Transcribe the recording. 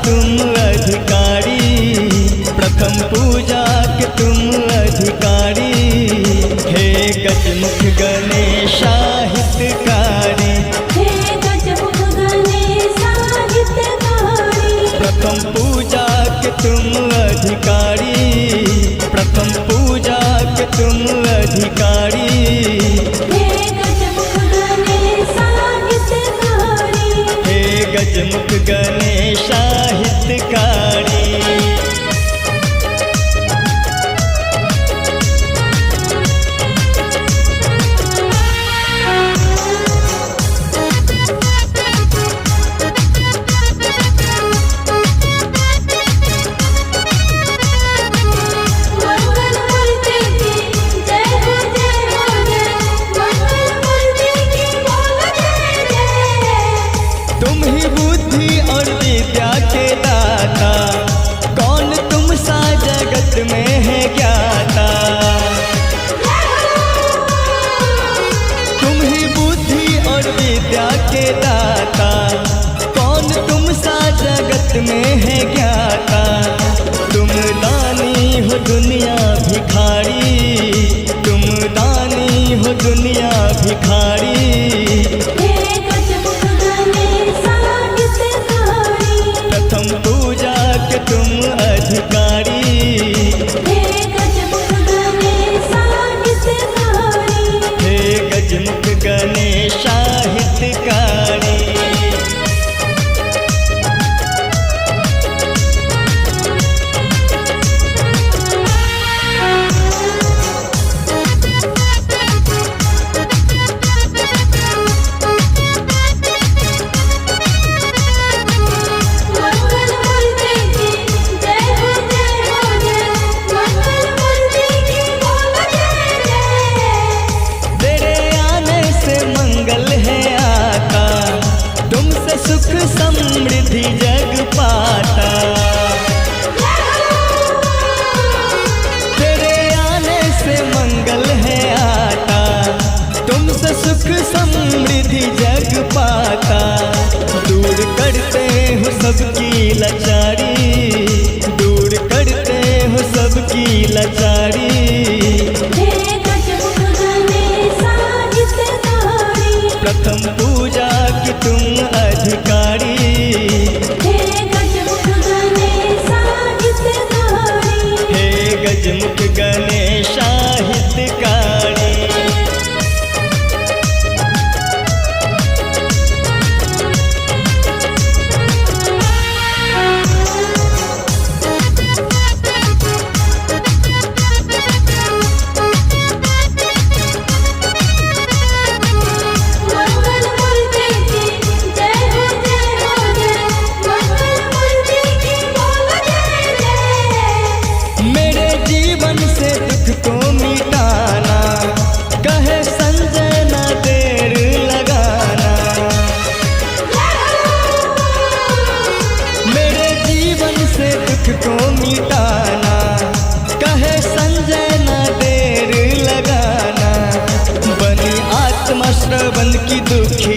तुम अधिकारी, प्रथम पूजा के तुम अधिकारी। हे गजमुख गणेशा हितकारी, हे गजमुख गणेशा हितकारी। प्रथम पूजा के तुम अधिकारी, प्रथम पूजा के तुम अधिकारी। हे गजमुख गणेशा हितकारी, हे गजमुख गणेशा हितकारी। मंगल मूर्ति की जय हो जय हो जय, मंगल मूर्ति की बोल जय जय। तुम ही बुद्धि और विद्या के दाता, कौन तुम सा जगत में है ज्ञाता। तुम ही बुद्धि और विद्या के दाता, कौन तुम सा जगत में है ज्ञाता। तुम दानी हो दुनिया भिखारी, तुम दानी हो दुनिया भिखारी। हे गजमुख गणेशा हितकारी, प्रथम पूजा के तुम अधिकारी। हे गजमुख गणेशा हितकारी। हे गजमुख गणेशा हितकारी। मंगल मूर्ति की जय हो जय हो जय, मंगल मूर्ति की बोल जय जय। तेरे आने से मंगल है आता, तुमसे सुख समृद्धि जग पाता। तेरे आने से मंगल है आता, तुमसे सुख समृद्धि जग पाता। दूर करते हो सबकी लाचारी, दूर करते हो सबकी लाचारी। हे गजमुख गणेशा हितकारी, प्रथम पूजा की तुम अधिकारी। हे गजमुख गणेशा हितकारी। हे गजमुख गणेशा हितकारी। मंगल मूर्ति की जय हो जय हो जय, मंगल मूर्ति की बोल जय जय। मेरे जीवन से दुख को मिटाना, कहे संजय ना देर लगाना। मेरे जीवन से दुख को मिटाना, कहे संजय ना देर लगाना। बनी आत्मा श्रवण की दुखी